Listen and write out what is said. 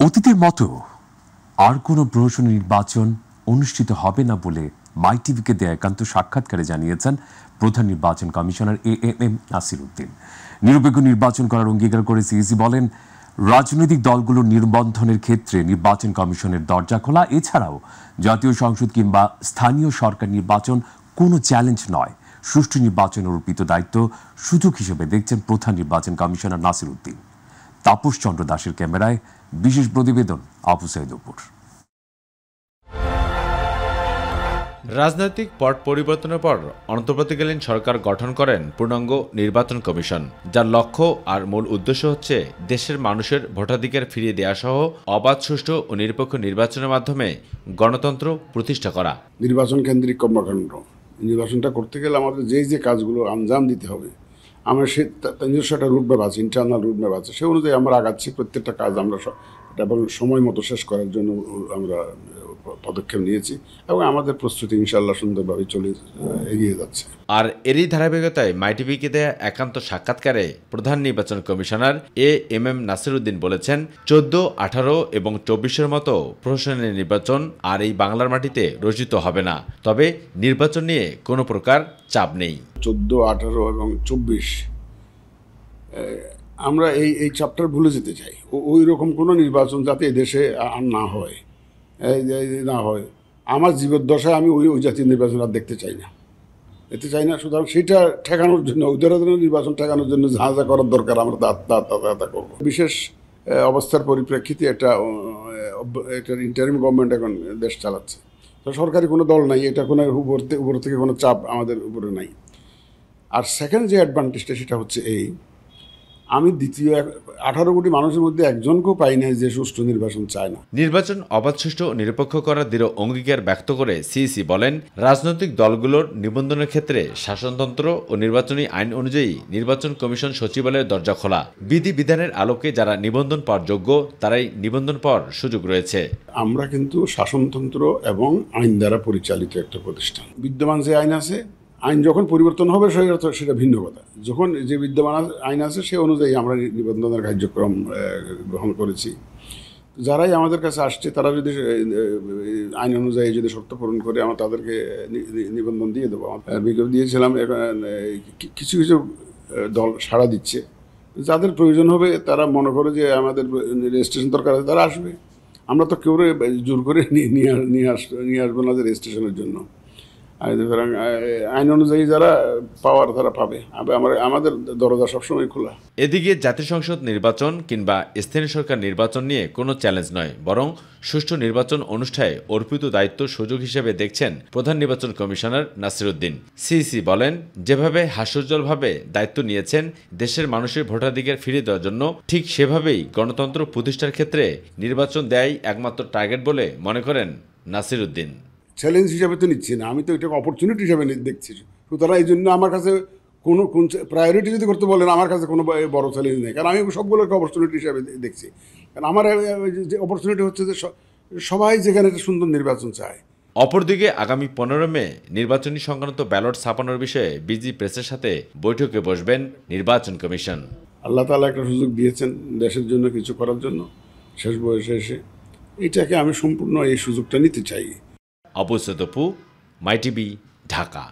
অতীতের মতো আর কোনো প্রহসনী নির্বাচন অনুষ্ঠিত হবে না বলে মাই টিভিকে দেয়া একান্ত সাক্ষাৎকারে জানিয়েছেন প্রধান নির্বাচন কমিশনার এএমএম নাসির উদ্দিন। নিরপেক্ষ নির্বাচন করার অঙ্গীকার করে সিইসি বলেন, রাজনৈতিক দলগুলোর নিবন্ধনের ক্ষেত্রে নির্বাচন কমিশনের দরজা খোলা। এছাড়াও জাতীয় সংসদ কিংবা স্থানীয় সরকার নির্বাচন কোনো চ্যালেঞ্জ নয়, সুষ্ঠু নির্বাচনের অর্পিত দায়িত্ব সুযোগ হিসেবে দেখছেন প্রধান নির্বাচন কমিশনার নাসির উদ্দিন। তাপস চন্দ্র দাসের ক্যামেরায় বিশেষ প্রতিবেদন আবু সাইদপুর। রাজনৈতিক পট পরিবর্তনের পর অন্তর্বর্তীকালীন সরকার গঠন করেন পূর্ণাঙ্গ নির্বাচন কমিশন, যার লক্ষ্য আর মূল উদ্দেশ্য হচ্ছে দেশের মানুষের ভোটাধিকার ফিরিয়ে দেওয়া সহ অবাধ, সুষ্ঠু ও নিরপেক্ষ নির্বাচনের মাধ্যমে গণতন্ত্র প্রতিষ্ঠা করা। নির্বাচন কেন্দ্রিক কর্মকাণ্ড, নির্বাচনটা করতে গেলে আমাদের যে কাজগুলো আঞ্জাম দিতে হবে, আমরা সে নিজস্ব একটা রুটম্যাপ আছে, ইন্টারনাল রুটম্যাপ আছে, সে অনুযায়ী আমরা আগাচ্ছি। প্রত্যেকটা কাজ আমরা এবং সময় মতো শেষ করার জন্য আমরা পদক্ষেপ নিয়েছি এবং আমাদের প্রস্তুতি ইনশাআল্লাহ সুন্দরভাবে এগিয়ে যাচ্ছে। আর এরই ধারাবাহিকতায় মাই টিভিকে দেয়া একান্ত সাক্ষাৎকারে প্রধান নির্বাচন কমিশনার এএমএম নাসির উদ্দিন বলেছেন, 14, 18 এবং 24-এর মতো প্রহসনী নির্বাচন আর এই বাংলার মাটিতে রচিত হবে না। তবে নির্বাচন নিয়ে কোনো প্রকার চাপ নেই। 14, 18 এবং 24 আমরা এই চ্যাপ্টার ভুলে যেতে চাই। ওই রকম কোনো নির্বাচন যাতে দেশে আর না হয়, আমার জীবদ্দশায় আমি ওই জাতীয় নির্বাচন আর দেখতে চাই না। সুতরাং সেটা ঠেকানোর জন্য, ওই ধরনের নির্বাচন ঠেকানোর জন্য যা যা করার দরকার আমরা তা করবো। বিশেষ অবস্থার পরিপ্রেক্ষিতে একটা ইন্টারিম গভর্নমেন্ট এখন দেশ চালাচ্ছে, তো সরকারি কোনো দল নাই, এটা কোনো উপর থেকে কোনো চাপ আমাদের উপরে নাই। আর সেকেন্ড যে অ্যাডভান্টেজটা সেটা হচ্ছে আমি দ্বিতীয় 18 কোটি মানুষের মধ্যে একজনকেও পাই নাই যে সুষ্ঠু নির্বাচন চায় না। নির্বাচন অবাধ, সুষ্ঠু ও নিরপেক্ষ করার দৃঢ় অঙ্গীকার ব্যক্ত করে সিইসি বলেন, রাজনৈতিক দলগুলোর নিবন্ধনের ক্ষেত্রে শাসনতন্ত্র ও নির্বাচনী আইন অনুযায়ী নির্বাচন কমিশন সচিবালয়ের দরজা খোলা। বিধিবিধানের আলোকে যারা নিবন্ধন পাওয়ার যোগ্য তারাই নিবন্ধন পাওয়ার সুযোগ রয়েছে। আমরা কিন্তু শাসনতন্ত্র এবং আইন দ্বারা পরিচালিত একটা প্রতিষ্ঠান। বিদ্যমান যে আইন আছে, আইন যখন পরিবর্তন হবে সেটা ভিন্ন কথা। যখন যে বিদ্যমান আইন আছে সে অনুযায়ী আমরা নিবন্ধনের কার্যক্রম গ্রহণ করেছি। যারাই আমাদের কাছে আসছে তারা যদি আইন অনুযায়ী যদি শর্ত পূরণ করে আমরা তাদেরকে নিবন্ধন দিয়ে দেবো। বিজ্ঞপ্তি দিয়েছিলাম, কিছু দল সাড়া দিচ্ছে। যাদের প্রয়োজন হবে তারা মনে করে যে আমাদের রেজিস্ট্রেশন দরকার আছে, তারা আসবে। আমরা তো কেউ জোর করে নিয়ে আসবো না যে রেজিস্ট্রেশনের জন্য। সুতরাং আইন অনুযায়ী যারা পাওয়ার তারা পাবে, আমাদের দরজা সবসময় খোলা। এদিকে জাতীয় সংসদ নির্বাচন কিংবা স্থানীয় সরকার নির্বাচন নিয়ে কোনো চ্যালেঞ্জ নয়, বরং সুষ্ঠু নির্বাচন অনুষ্ঠানে অর্পিত দায়িত্ব সুযোগ হিসেবে দেখছেন প্রধান নির্বাচন কমিশনার নাসির উদ্দিন। সিইসি বলেন, যেভাবে হাস্যোজ্জ্বলভাবে দায়িত্ব নিয়েছেন দেশের মানুষের ভোটাধিকার ফিরিয়ে দেওয়ার জন্য, ঠিক সেভাবেই গণতন্ত্র প্রতিষ্ঠার ক্ষেত্রে নির্বাচন দেয়াই একমাত্র টার্গেট বলে মনে করেন নাসির উদ্দিন। চ্যালেঞ্জ হিসাবে তো নিচ্ছি না, আমি তো এটাকে অপরচুনিটি হিসাবে দেখছি। সুতরাং এই জন্য আমার কাছে কোন প্রায়োরিটি যদি করতে বলেন, আমার কাছে কোনো বড় চ্যালেঞ্জ নেই, কারণ আমি সবগুলোকে অপরচুনিটি হিসাবে দেখছি। কারণ আমার যে অপরচুনিটি হচ্ছে যে সবাই যেখানে একটা সুন্দর নির্বাচন চায়। অপরদিকে আগামী 15 মে নির্বাচনী সংক্রান্ত ব্যালট ছাপানোর বিষয়ে বিজি প্রেসের সাথে বৈঠকে বসবেন নির্বাচন কমিশন। আল্লাহ তাআলা একটা সুযোগ দিয়েছেন দেশের জন্য কিছু করার জন্য, শেষ বয়সে এসে এটাকে আমি সম্পূর্ণ এই সুযোগটা নিতে চাই। আবু সাইদপুর, মাই টিভি, ঢাকা।